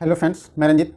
Hello friends, मैं रंजित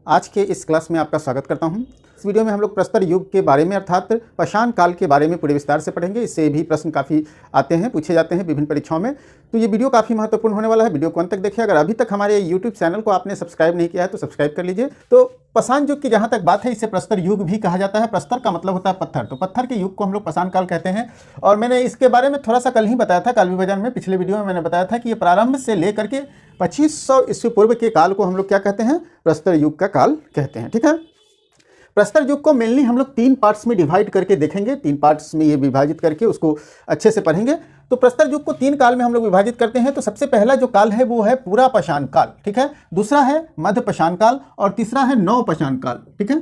आज के इस क्लास में आपका स्वागत करता हूं। इस वीडियो में हम लोग प्रस्तर युग के बारे में अर्थात पाषाण काल के बारे में पूरे विस्तार से पढ़ेंगे। इससे भी प्रश्न काफ़ी आते हैं, पूछे जाते हैं विभिन्न परीक्षाओं में, तो ये वीडियो काफ़ी महत्वपूर्ण होने वाला है। वीडियो को अंत तक देखिए। अगर अभी तक हमारे यूट्यूब चैनल को आपने सब्सक्राइब नहीं किया है तो सब्सक्राइब कर लीजिए। तो पाषाण युग की जहाँ तक बात है, इसे प्रस्तर युग भी कहा जाता है। प्रस्तर का मतलब होता है पत्थर, तो पत्थर के युग को हम लोग पाषाण काल कहते हैं। और मैंने इसके बारे में थोड़ा सा कल ही बताया था, काल विभाजन में पिछले वीडियो में मैंने बताया था कि ये प्रारंभ से लेकर के 2500 ईस्वी पूर्व के काल को हम लोग क्या कहते हैं, प्रस्तर युग का काल कहते हैं। ठीक है, प्रस्तर युग को मेनली हम लोग 3 पार्ट्स में डिवाइड करके देखेंगे। 3 पार्ट्स में ये विभाजित करके उसको अच्छे से पढ़ेंगे। तो प्रस्तर युग को 3 काल में हम लोग विभाजित करते हैं। तो सबसे पहला जो काल है वो है पूरा पाषाण काल, ठीक है। दूसरा है मध्य पाषाण काल और तीसरा है नव पाषाण काल, ठीक है।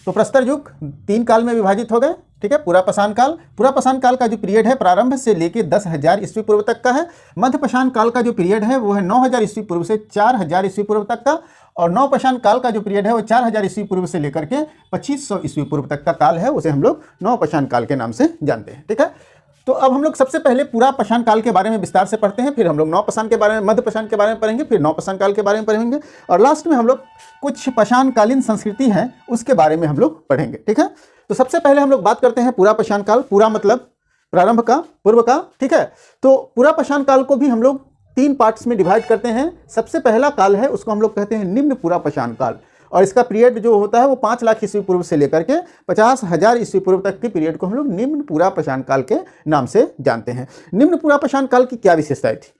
तो प्रस्तर युग 3 काल में विभाजित हो गए, ठीक है। पूरा पाषाण काल का जो पीरियड है प्रारंभ से लेकर 10,000 ईस्वी पूर्व तक का है। मध्य पाषाण काल का जो पीरियड है वो है 9,000 ईस्वी पूर्व से 4,000 ईस्वी पूर्व तक का। और नव पाषाण काल का जो पीरियड है वो 4,000 ईस्वी पूर्व से लेकर के 2500 ईस्वी पूर्व तक का काल है, उसे हम लोग नव पाषाण काल के नाम से जानते हैं, ठीक है। तो अब हम लोग सबसे पहले पूरा पाषाण काल के बारे में विस्तार से पढ़ते हैं, फिर हम लोग नव पाषाण के बारे में, मध्य पाषाण के बारे में पढ़ेंगे, फिर नव पाषाण काल के बारे में पढ़ेंगे, और लास्ट में हम लोग कुछ पाषाणकालीन संस्कृति हैं उसके बारे में हम लोग पढ़ेंगे, ठीक है। तो सबसे पहले हम लोग बात करते हैं पूरा पाषाण काल। पूरा मतलब प्रारंभ का, पूर्व का, ठीक है। तो पूरा पाषाण काल को भी हम लोग 3 पार्ट्स में डिवाइड करते हैं। सबसे पहला काल है उसको हम लोग कहते हैं निम्न पूरा पाषाण काल, और इसका पीरियड जो होता है वो 5 लाख ईस्वी पूर्व से लेकर के 50,000 ईस्वी पूर्व तक के पीरियड को हम लोग निम्न पूरा पाषाण काल के नाम से जानते हैं। निम्न पूरा पाषाण काल की क्या विशेषताएं थी?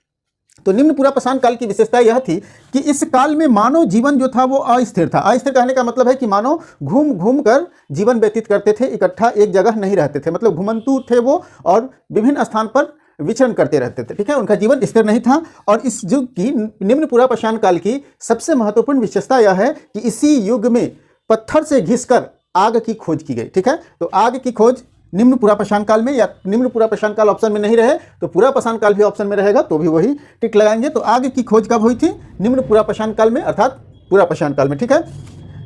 तो निम्न पूरा पाषाण काल की विशेषता यह थी कि इस काल में मानव जीवन जो था वो अस्थिर था। अस्थिर कहने का मतलब है कि मानव घूम घूम कर जीवन व्यतीत करते थे, इकट्ठा एक जगह नहीं रहते थे, मतलब घुमंतु थे वो और विभिन्न स्थान पर विचरण करते रहते थे, ठीक है। उनका जीवन स्थिर नहीं था। और इस युग की निम्न पूरा पाषाण काल की सबसे महत्वपूर्ण विशेषता यह है कि इसी युग में पत्थर से घिसकर आग की खोज की गई, ठीक है। तो आग की खोज निम्न पूरा पाषाण काल में, या निम्न पूरा पाषाण काल ऑप्शन में नहीं रहे तो पूरा पाषाण काल भी ऑप्शन में रहेगा तो भी वही टिक लगाएंगे। तो आग की खोज कब हुई थी? निम्न पूरा पाषाण काल में, अर्थात पूरा पाषाण काल में, ठीक है।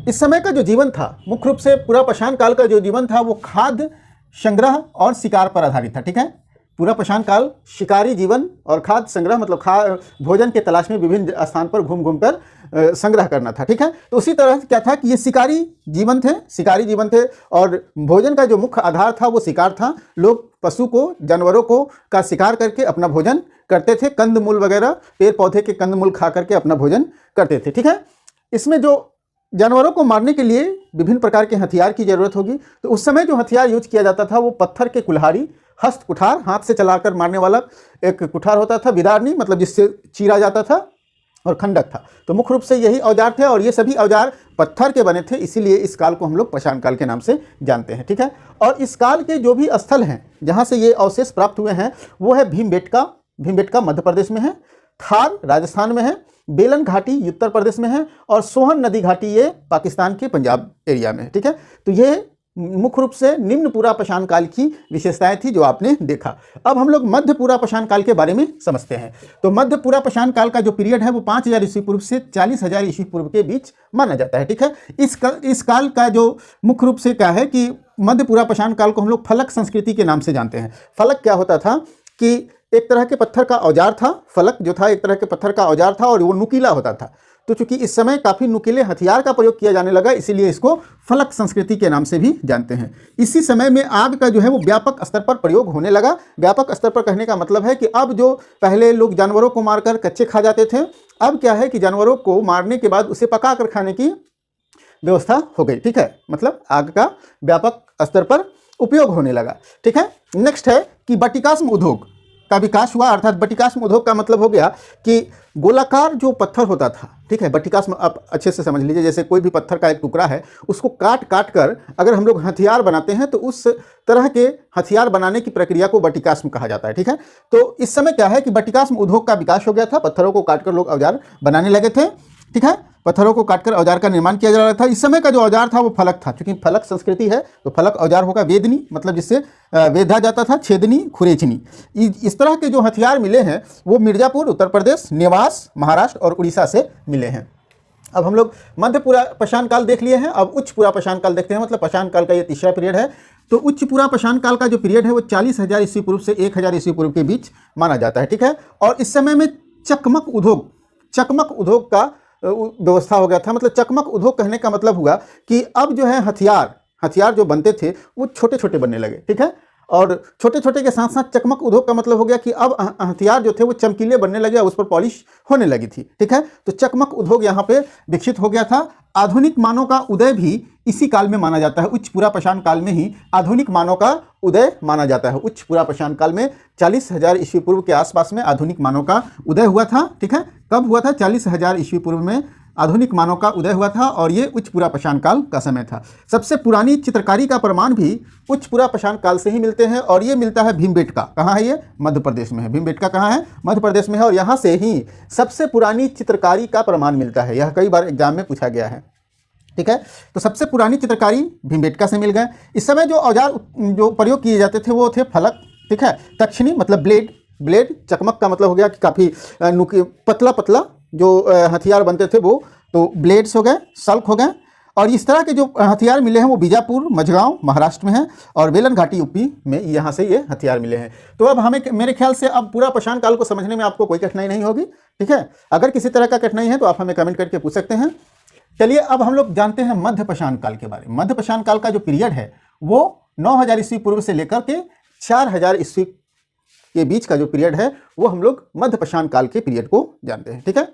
इस समय का जो जीवन था, मुख्य रूप से पूरा पाषाण काल का जो जीवन था वो खाद्य संग्रह और शिकार पर आधारित था, ठीक है। पूरा पाषाण काल शिकारी जीवन और खाद्य संग्रह, मतलब भोजन के तलाश में विभिन्न स्थान पर घूम घूम कर संग्रह करना था, ठीक है। तो उसी तरह क्या था कि ये शिकारी जीवन थे और भोजन का जो मुख्य आधार था वो शिकार था। लोग पशु को, जानवरों को का शिकार करके अपना भोजन करते थे। कंदमूल वगैरह, पेड़ पौधे के कंदमूल खा करके अपना भोजन करते थे, ठीक है। इसमें जो जानवरों को मारने के लिए विभिन्न प्रकार के हथियार की जरूरत होगी, तो उस समय जो हथियार यूज किया जाता था वो पत्थर के कुल्हाड़ी, हस्त कुठार, हाथ से चलाकर मारने वाला एक कुठार होता था, विदारनी मतलब जिससे चीरा जाता था, और खंडक था। तो मुख्य रूप से यही औजार थे और ये सभी औजार पत्थर के बने थे, इसीलिए इस काल को हम लोग पाषाण काल के नाम से जानते हैं, ठीक है। और इस काल के जो भी स्थल हैं जहाँ से ये अवशेष प्राप्त हुए हैं वो है भीमबेटका मध्य प्रदेश में है, थार राजस्थान में है, बेलन घाटी उत्तर प्रदेश में है, और सोहन नदी घाटी ये पाकिस्तान के पंजाब एरिया में है, ठीक है। तो ये मुख्य रूप से निम्न पूरा पाषाण काल की विशेषताएं थी जो आपने देखा। अब हम लोग मध्य पूरा पाषाण काल के बारे में समझते हैं। तो मध्य पूरा पाषाण काल का जो पीरियड है वो 5,000 ईस्वी पूर्व से 40,000 ईस्वी पूर्व के बीच माना जाता है, ठीक है। इस काल का जो मुख्य रूप से क्या है कि मध्य पूरा पाषाण काल को हम लोग फलक संस्कृति के नाम से जानते हैं। फलक क्या होता था कि एक तरह के पत्थर का औजार था। फलक जो था एक तरह के पत्थर का औजार था और वो नुकीला होता था। तो चूंकि इस समय काफ़ी नुकीले हथियार का प्रयोग किया जाने लगा, इसीलिए इसको फलक संस्कृति के नाम से भी जानते हैं। इसी समय में आग का जो है वो व्यापक स्तर पर प्रयोग होने लगा। व्यापक स्तर पर कहने का मतलब है कि अब जो पहले लोग जानवरों को मारकर कच्चे खा जाते थे, अब क्या है कि जानवरों को मारने के बाद उसे पका कर खाने की व्यवस्था हो गई, ठीक है। मतलब आग का व्यापक स्तर पर उपयोग होने लगा, ठीक है। नेक्स्ट है कि बटिकास्म उद्योग का विकास हुआ, अर्थात बटिकास्म उद्योग का मतलब हो गया कि गोलाकार जो पत्थर होता था, ठीक है। बटिकास्म आप अच्छे से समझ लीजिए, जैसे कोई भी पत्थर का एक टुकड़ा है उसको काट काट कर अगर हम लोग हथियार बनाते हैं तो उस तरह के हथियार बनाने की प्रक्रिया को बटिकास्म कहा जाता है, ठीक है। तो इस समय क्या है कि बटिकास्म उद्योग का विकास हो गया था। पत्थरों को काटकर लोग औजार बनाने लगे थे, ठीक है। पत्थरों को काटकर औजार का निर्माण किया जा रहा था। इस समय का जो औजार था वो फलक था, क्योंकि फलक संस्कृति है तो फलक औजार होगा। वेदनी मतलब जिससे वेधा जाता था, छेदनी, खुरेचनी, इस तरह के जो हथियार मिले हैं वो मिर्जापुर उत्तर प्रदेश, नेवास महाराष्ट्र और उड़ीसा से मिले हैं। अब हम लोग मध्य पूरा पाषाण काल देख लिए हैं, अब उच्च पूरा पाषाण काल देखते हैं। मतलब पाषाण काल का ये तीसरा पीरियड है। तो उच्च पूरा पाषाण काल का जो पीरियड है वो 40,000 ईस्वी पूर्व से 1,000 ईस्वी पूर्व के बीच माना जाता है, ठीक है। और इस समय में चकमक उद्योग का व्यवस्था हो गया था। मतलब चकमक उद्योग कहने का मतलब हुआ कि अब जो है हथियार जो बनते थे वो छोटे छोटे बनने लगे, ठीक है। और छोटे छोटे के साथ साथ चकमक उद्योग का मतलब हो गया कि अब हथियार जो थे वो चमकीले बनने लगे, उस पर पॉलिश होने लगी थी, ठीक है। तो चकमक उद्योग यहाँ पे विकसित हो गया था। आधुनिक मानव का उदय भी इसी काल में माना जाता है। उच्च पुरापाषाण काल में ही आधुनिक मानव का उदय माना जाता है। उच्च पुरापाषाण काल में 40,000 ईस्वी पूर्व के आसपास में आधुनिक मानव का उदय हुआ था, ठीक है। कब हुआ था? 40,000 ईस्वी पूर्व में आधुनिक मानव का उदय हुआ था और ये उच्च पुरापाषाण काल का समय था। सबसे पुरानी चित्रकारी का प्रमाण भी उच्च पुरापाषाण काल से ही मिलते हैं और ये मिलता है भीमबेटका। कहाँ है ये? मध्य प्रदेश में है। भीमबेटका कहाँ है? मध्य प्रदेश में है। और यहाँ से ही सबसे पुरानी चित्रकारी का प्रमाण मिलता है। यह कई बार एग्जाम में पूछा गया है, ठीक है। तो सबसे पुरानी चित्रकारी भीमबेटका से मिल गए। इस समय जो औजार जो प्रयोग किए जाते थे वो थे फलक, ठीक है। तक्षणी मतलब ब्लेड। चकमक का मतलब हो गया कि काफ़ी पतला पतला जो हथियार बनते थे वो, तो ब्लेड्स हो गए, सल्क हो गए। और इस तरह के जो हथियार मिले हैं वो बीजापुर, मझगांव महाराष्ट्र में है और बेलन घाटी यूपी में, यहाँ से ये हथियार मिले हैं। तो अब हमें मेरे ख्याल से अब पुरापाषाण काल को समझने में आपको कोई कठिनाई नहीं होगी, ठीक है। अगर किसी तरह का कठिनाई है तो आप हमें कमेंट करके पूछ सकते हैं। चलिए अब हम लोग जानते हैं मध्यपाषाण काल के बारे में। मध्यपाषाण काल का जो पीरियड है वो 9,000 ईस्वी पूर्व से लेकर के 4,000 ईस्वी के बीच का जो पीरियड है वो हम लोग मध्यपाषाण काल के पीरियड को जानते हैं, ठीक है।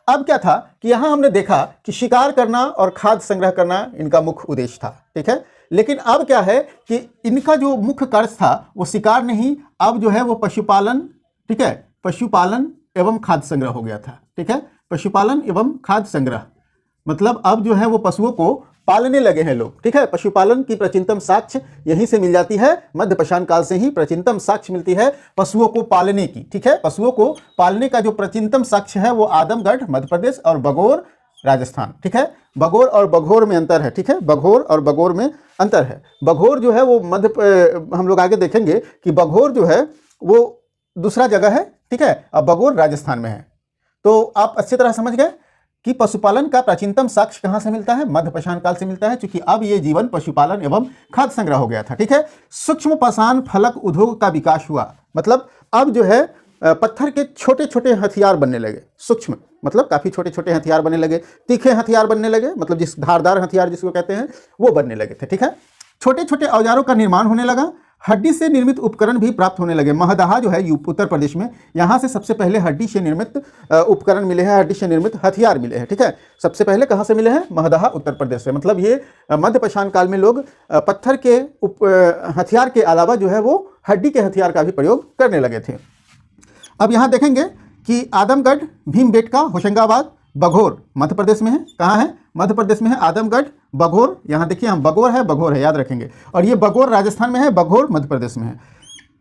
अब क्या था कि यहाँ हमने देखा कि शिकार करना और खाद्य संग्रह करना इनका मुख्य उद्देश्य था, ठीक है। लेकिन अब क्या है कि इनका जो मुख्य कार्य था वो शिकार नहीं, अब जो है वो पशुपालन, ठीक है। पशुपालन एवं खाद्य संग्रह हो गया था, ठीक है। पशुपालन एवं खाद्य संग्रह मतलब अब जो है वो पशुओं को पालने लगे हैं लोग, ठीक है। पशुपालन की प्राचीनतम साक्ष्य यहीं से मिल जाती है। मध्यपाषाण काल से ही प्राचीनतम साक्ष्य मिलती है पशुओं को पालने की, ठीक है। पशुओं को पालने का जो प्राचीनतम साक्ष्य है वो आदमगढ़ मध्य प्रदेश और बगोर राजस्थान, ठीक है। बगोर और बघोर में अंतर है, ठीक है। बघोर और बगोर में अंतर है। बघोर जो है वो हम लोग आगे देखेंगे कि बघोर जो है वो दूसरा जगह है, ठीक है। अब बगोर राजस्थान में है। तो आप अच्छी तरह समझ गए कि पशुपालन का प्राचीनतम साक्ष्य कहाँ से मिलता है? मध्यपाषाण काल से मिलता है, क्योंकि अब ये जीवन पशुपालन एवं खाद्य संग्रह हो गया था, ठीक है। सूक्ष्म पाषाण फलक उद्योग का विकास हुआ, मतलब अब जो है पत्थर के छोटे छोटे हथियार बनने लगे। सूक्ष्म मतलब काफ़ी छोटे छोटे हथियार बनने लगे, तीखे हथियार बनने लगे, मतलब जिस धारदार हथियार जिसको कहते हैं वो बनने लगे थे, ठीक है। छोटे छोटे औजारों का निर्माण होने लगा। हड्डी से निर्मित उपकरण भी प्राप्त होने लगे। महदहा जो है उत्तर प्रदेश में, यहाँ से सबसे पहले हड्डी से निर्मित उपकरण मिले हैं, हड्डी से निर्मित हथियार मिले हैं, ठीक है। सबसे पहले कहाँ से मिले हैं? महदहा उत्तर प्रदेश से। मतलब ये मध्यपाषाण काल में लोग पत्थर के हथियार के अलावा जो है वो हड्डी के हथियार का भी प्रयोग करने लगे थे। अब यहाँ देखेंगे कि आदमगढ़, भीमबेटका, होशंगाबाद, बघोर मध्य प्रदेश में है। कहाँ है? मध्य प्रदेश में है। आदमगढ़, बघोर, यहाँ देखिए हम बघोर है याद रखेंगे। और ये बघोर राजस्थान में है, बघोर मध्य प्रदेश में है।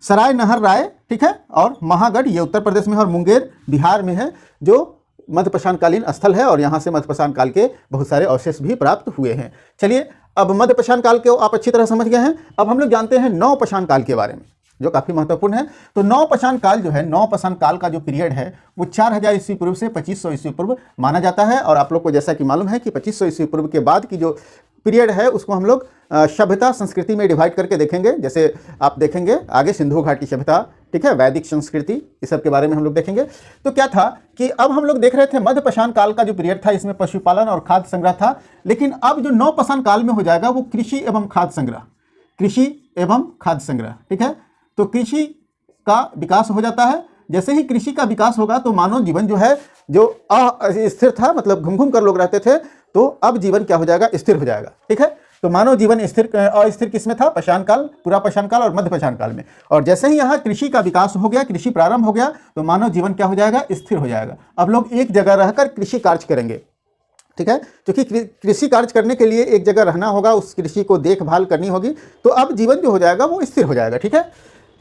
सराय नहर राय, ठीक है। और महागढ़ ये उत्तर प्रदेश में है और मुंगेर बिहार में है, जो मध्यपाषाण कालीन स्थल है और यहाँ से मध्यपाषाण काल के बहुत सारे अवशेष भी प्राप्त हुए हैं। चलिए अब मध्यपाषाण काल को आप अच्छी तरह समझ गए हैं। अब हम लोग जानते हैं नवपाषाण काल के बारे में, जो काफ़ी महत्वपूर्ण है। तो नवपाषाण काल जो है, नवपाषाण काल का जो पीरियड है वो 4,000 ईस्वी पूर्व से 2,500 ईस्वी पूर्व माना जाता है। और आप लोग को जैसा कि मालूम है कि 2,500 ईस्वी पूर्व के बाद की जो पीरियड है उसको हम लोग सभ्यता संस्कृति में डिवाइड करके देखेंगे। जैसे आप देखेंगे आगे सिंधु घाटी सभ्यता, ठीक है, वैदिक संस्कृति, इस सब के बारे में हम लोग देखेंगे। तो क्या था कि अब हम लोग देख रहे थे मध्यपाषाण काल का जो पीरियड था इसमें पशुपालन और खाद्य संग्रह था। लेकिन अब जो नवपाषाण काल में हो जाएगा वो कृषि एवं खाद्य संग्रह, कृषि एवं खाद्य संग्रह, ठीक है। तो कृषि का विकास हो जाता है। जैसे ही कृषि का विकास होगा तो मानव जीवन जो है, जो अस्थिर था, मतलब घूम घूम कर लोग रहते थे, तो अब जीवन क्या हो जाएगा? स्थिर हो जाएगा, ठीक है। तो मानव जीवन अस्थिर किसमें था? पाषाण काल, पुरापाषाण काल और मध्यपाषाण काल में। और जैसे ही यहाँ कृषि का विकास हो गया, कृषि प्रारंभ हो गया, तो मानव जीवन क्या हो जाएगा? स्थिर हो जाएगा। अब लोग एक जगह रहकर कृषि कार्य करेंगे, ठीक है, क्योंकि कृषि कार्य करने के लिए एक जगह रहना होगा, उस कृषि को देखभाल करनी होगी, तो अब जीवन जो हो जाएगा वो स्थिर हो जाएगा, ठीक है।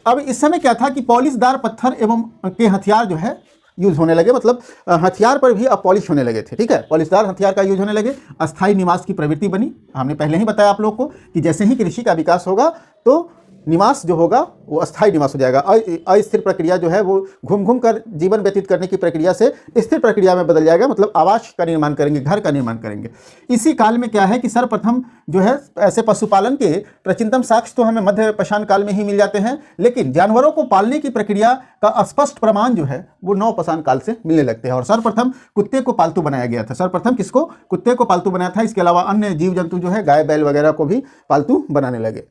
अब इस समय क्या था कि पॉलिशदार पत्थर एवं के हथियार जो है यूज होने लगे, मतलब हथियार पर भी अब पॉलिश होने लगे थे, ठीक है। पॉलिशदार हथियार का यूज होने लगे। अस्थायी निवास की प्रवृत्ति बनी। हमने पहले ही बताया आप लोग को कि जैसे ही कृषि का विकास होगा तो निवास जो होगा वो अस्थायी निवास हो जाएगा। अस्थिर प्रक्रिया जो है वो घूम घूम कर जीवन व्यतीत करने की प्रक्रिया से स्थिर प्रक्रिया में बदल जाएगा, मतलब आवास का निर्माण करेंगे, घर का निर्माण करेंगे। इसी काल में क्या है कि सर्वप्रथम जो है ऐसे पशुपालन के प्राचीनतम साक्ष्य तो हमें मध्य पाषाण काल में ही मिल जाते हैं, लेकिन जानवरों को पालने की प्रक्रिया का स्पष्ट प्रमाण जो है वो नवपाषाण काल से मिलने लगते हैं। और सर्वप्रथम कुत्ते को पालतू बनाया गया था। सर्वप्रथम किसको? कुत्ते को पालतू बनाया था। इसके अलावा अन्य जीव जंतु जो है गाय बैल वगैरह को भी पालतू बनाने लगे।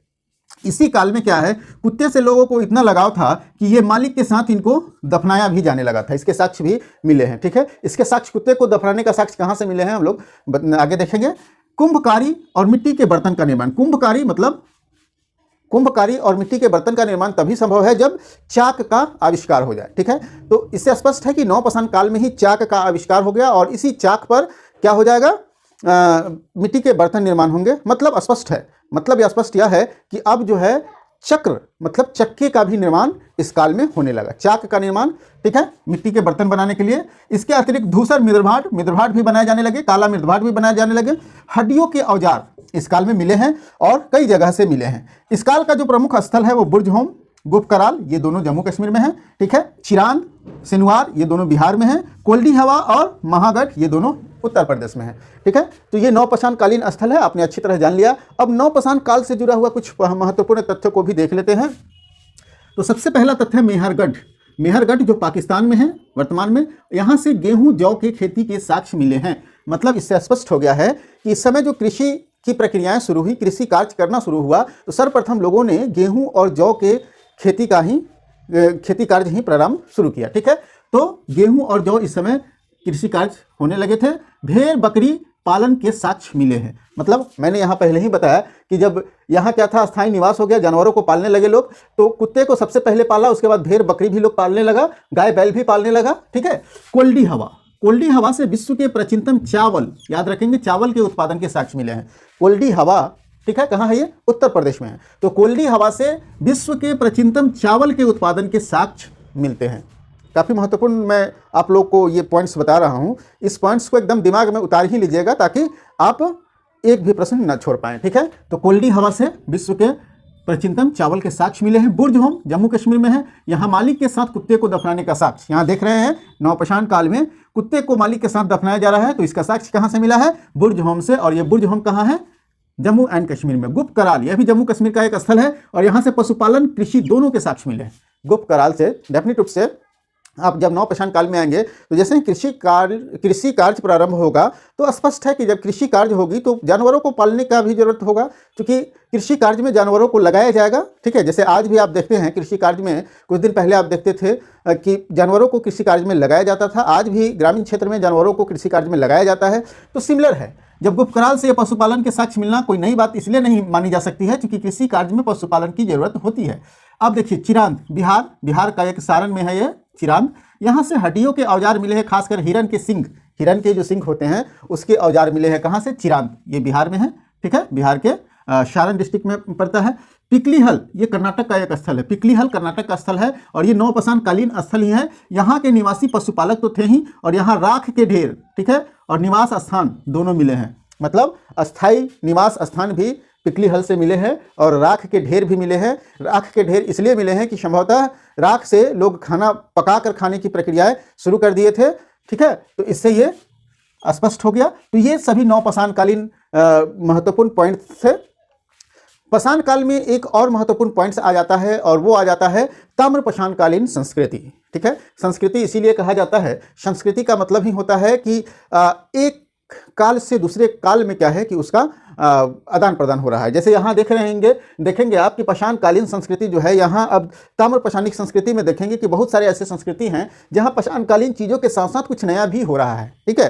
इसी काल में क्या है, कुत्ते से लोगों को इतना लगाव था कि ये मालिक के साथ इनको दफनाया भी जाने लगा था। इसके साक्ष्य भी मिले हैं। ठीक है, इसके साक्ष्य, कुत्ते को दफनाने का साक्ष्य कहाँ से मिले हैं हम लोग आगे देखेंगे। कुंभकारी और मिट्टी के बर्तन का निर्माण। कुंभकारी और मिट्टी के बर्तन का निर्माण तभी संभव है जब चाक का आविष्कार हो जाए। ठीक है, तो इससे स्पष्ट है कि नवपाषाण काल में ही चाक का आविष्कार हो गया और इसी चाक पर क्या हो जाएगा, मिट्टी के बर्तन निर्माण होंगे। मतलब स्पष्ट है, मतलब यह स्पष्ट यह है कि अब जो है चक्र मतलब चक्के का भी निर्माण इस काल में होने लगा, चाक का निर्माण। ठीक है, मिट्टी के बर्तन बनाने के लिए। इसके अतिरिक्त धूसर मृदभाट भी बनाए जाने लगे, काला मृदभाट भी बनाए जाने लगे। हड्डियों के औजार इस काल में मिले हैं और कई जगह से मिले हैं। इस काल का जो प्रमुख स्थल है वो बुर्जहोम, गुप्तकराल, ये दोनों जम्मू कश्मीर में हैं। ठीक है, चिरांद, सिनवार, ये दोनों बिहार में हैं। कोल्डी हवा और महागढ़, ये दोनों उत्तर प्रदेश में है। ठीक है, तो ये नवपाषाण कालीन स्थल है, आपने अच्छी तरह जान लिया। अब नवपाषाण काल से जुड़ा हुआ कुछ महत्वपूर्ण तथ्यों को भी देख लेते हैं। तो सबसे पहला तथ्य मेहरगढ़ जो पाकिस्तान में है वर्तमान में, यहाँ से गेहूं जौ के खेती के साक्ष्य मिले हैं। मतलब इससे स्पष्ट हो गया है कि इस समय जो कृषि की प्रक्रियाएं शुरू हुई, कृषि कार्य करना शुरू हुआ, तो सर्वप्रथम लोगों ने गेहूं और जौ के खेती कार्य ही प्रारंभ शुरू किया। ठीक है, तो गेहूं और जौ इस समय कृषि कार्य होने लगे थे। भेड़ बकरी पालन के साक्ष्य मिले हैं। मतलब मैंने यहाँ पहले ही बताया कि जब यहाँ क्या था, अस्थायी निवास हो गया, जानवरों को पालने लगे लोग, तो कुत्ते को सबसे पहले पाला, उसके बाद भेड़ बकरी भी लोग पालने लगा, गाय बैल भी पालने लगा। ठीक है, कोल्डी हवा से विश्व के प्राचीनतम चावल, याद रखेंगे, चावल के उत्पादन के साक्ष्य मिले हैं। कोल्डी हवा, ठीक है, कहाँ है ये? उत्तर प्रदेश में है। तो कोल्डी हवा से विश्व के प्राचीनतम चावल के उत्पादन के साक्ष्य मिलते हैं। काफ़ी महत्वपूर्ण मैं आप लोग को ये पॉइंट्स बता रहा हूँ, इस पॉइंट्स को एकदम दिमाग में उतार ही लीजिएगा ताकि आप एक भी प्रश्न न छोड़ पाएँ। ठीक है, तो कोल्डी हवा से विश्व के प्राचीनतम चावल के साक्ष्य मिले हैं। बुर्जहोम जम्मू कश्मीर में है, यहाँ मालिक के साथ कुत्ते को दफनाने का साक्ष्य, यहाँ देख रहे हैं नवपाषाण काल में कुत्ते को मालिक के साथ दफनाया जा रहा है, तो इसका साक्ष्य कहाँ से मिला है? बुर्जहोम से। और ये बुर्जहोम कहाँ है? जम्मू एंड कश्मीर में। गुप्तकराल, यह भी जम्मू कश्मीर का एक स्थल है और यहाँ से पशुपालन कृषि दोनों के साक्ष्य मिले हैं। गुप्तकराल से डेफिनेट रूप से आप जब नवपाषाण काल में आएंगे तो जैसे ही कृषि कार्य प्रारंभ होगा तो स्पष्ट है कि जब कृषि कार्य होगी तो जानवरों को पालने का भी जरूरत होगा, क्योंकि कृषि कार्य में जानवरों को लगाया जाएगा। ठीक है, जैसे आज भी आप देखते हैं कृषि कार्य में, कुछ दिन पहले आप देखते थे कि जानवरों को कृषि कार्य में लगाया जाता था, आज भी ग्रामीण क्षेत्र में जानवरों को कृषि कार्य में लगाया जाता है। तो सिमिलर है, जब गुप्तकराल से पशुपालन के साक्ष्य मिलना कोई नई बात इसलिए नहीं मानी जा सकती है क्योंकि कृषि कार्य में पशुपालन की जरूरत होती है। अब देखिए चिरांद, बिहार का एक सारण में है ये चिरांद, यहाँ से हड्डियों के औजार मिले हैं, खासकर हिरन के जो सिंग होते हैं उसके औजार मिले हैं। कहाँ से? चिरांद, ये बिहार में है। ठीक है, बिहार के सारण डिस्ट्रिक्ट में पड़ता है। पिकलीहल, ये कर्नाटक का एक स्थल है, पिकलीहल कर्नाटक का स्थल है और ये नवपाषाण कालीन स्थल ही है। यहाँ के निवासी पशुपालक तो थे ही और यहाँ राख के ढेर, ठीक है, और निवास स्थान दोनों मिले हैं। मतलब अस्थायी निवास स्थान भी पिकलीहल से मिले हैं और राख के ढेर भी मिले हैं। राख के ढेर इसलिए मिले हैं कि संभवतः राख से लोग खाना पकाकर खाने की प्रक्रियाएं शुरू कर दिए थे। ठीक है, तो इससे ये स्पष्ट हो गया। तो ये सभी नवपाषाण कालीन महत्वपूर्ण पॉइंट्स थे। पाषाण काल में एक और महत्वपूर्ण पॉइंट्स आ जाता है और वो आ जाता है ताम्रपाषाण कालीन संस्कृति। ठीक है, संस्कृति इसीलिए कहा जाता है, संस्कृति का मतलब ही होता है कि एक काल से दूसरे काल में क्या है कि उसका आदान प्रदान हो रहा है। जैसे यहाँ देखेंगे आप कि पाषाण कालीन संस्कृति जो है, यहाँ अब ताम्रपाषाणिक संस्कृति में देखेंगे कि बहुत सारे ऐसे संस्कृति हैं जहाँ पाषाण कालीन चीज़ों के साथ साथ कुछ नया भी हो रहा है। ठीक है,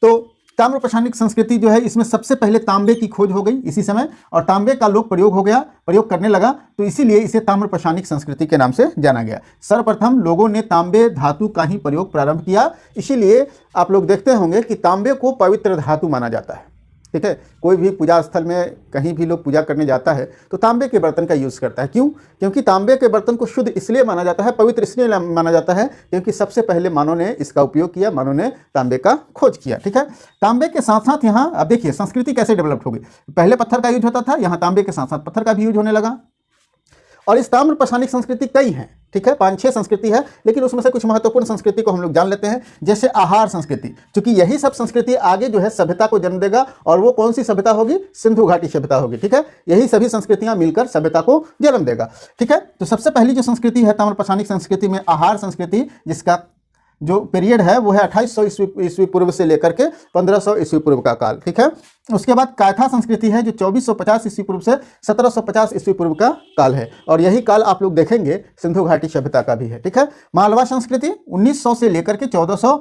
तो ताम्रपाषाणिक संस्कृति जो है इसमें सबसे पहले तांबे की खोज हो गई इसी समय और तांबे का लोग प्रयोग करने लगा, तो इसीलिए इसे ताम्रपाषाणिक संस्कृति के नाम से जाना गया। सर्वप्रथम लोगों ने तांबे धातु का ही प्रयोग प्रारंभ किया, इसीलिए आप लोग देखते होंगे कि तांबे को पवित्र धातु माना जाता है। ठीक है, कोई भी पूजा स्थल में कहीं भी लोग पूजा करने जाता है तो तांबे के बर्तन का यूज़ करता है। क्यों? क्योंकि तांबे के बर्तन को शुद्ध इसलिए माना जाता है, पवित्र इसलिए माना जाता है क्योंकि सबसे पहले मानव ने इसका उपयोग किया, मानव ने तांबे का खोज किया। ठीक है, तांबे के साथ साथ यहाँ अब देखिए संस्कृति कैसे डेवलप हो गई। पहले पत्थर का यूज होता था, यहाँ तांबे के साथ साथ पत्थर का भी यूज होने लगा और इस ताम्र पाषाणिक संस्कृति कई हैं, ठीक है, 5-6 संस्कृति है, लेकिन उसमें से कुछ महत्वपूर्ण संस्कृति को हम लोग जान लेते हैं। जैसे आहार संस्कृति, क्योंकि यही सब संस्कृति आगे जो है सभ्यता को जन्म देगा, और वो कौन सी सभ्यता होगी? सिंधु घाटी सभ्यता होगी, ठीक है। यही सभी संस्कृतियां मिलकर सभ्यता को जन्म देगा, ठीक है। तो सबसे पहली जो संस्कृति है ताम्र पाषाणिक संस्कृति में आहार संस्कृति, जिसका जो पीरियड है वो है 2800 ईस्वी पूर्व से लेकर के 1500 ईस्वी पूर्व का काल, ठीक है। उसके बाद कायथा संस्कृति है जो 2450 ईस्वी पूर्व से 1750 ईस्वी पूर्व का काल है, और यही काल आप लोग देखेंगे सिंधु घाटी सभ्यता का भी है, ठीक है। मालवा संस्कृति 1900 से लेकर के 1400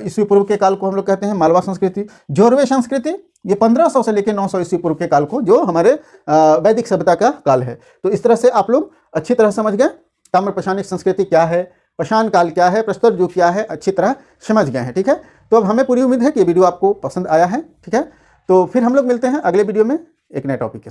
ईस्वी पूर्व के काल को हम लोग कहते हैं मालवा संस्कृति। जोरवे संस्कृति ये 1500 से लेकर 900 ईस्वी पूर्व के काल को, जो हमारे वैदिक सभ्यता का काल है। तो इस तरह से आप लोग अच्छी तरह समझ गए ताम्र पाषाणिक संस्कृति क्या है, पाषाण काल क्या है, प्रस्तर युग क्या है, अच्छी तरह समझ गए हैं, ठीक है। तो अब हमें पूरी उम्मीद है कि वीडियो आपको पसंद आया है, ठीक है। तो फिर हम लोग मिलते हैं अगले वीडियो में एक नए टॉपिक के साथ।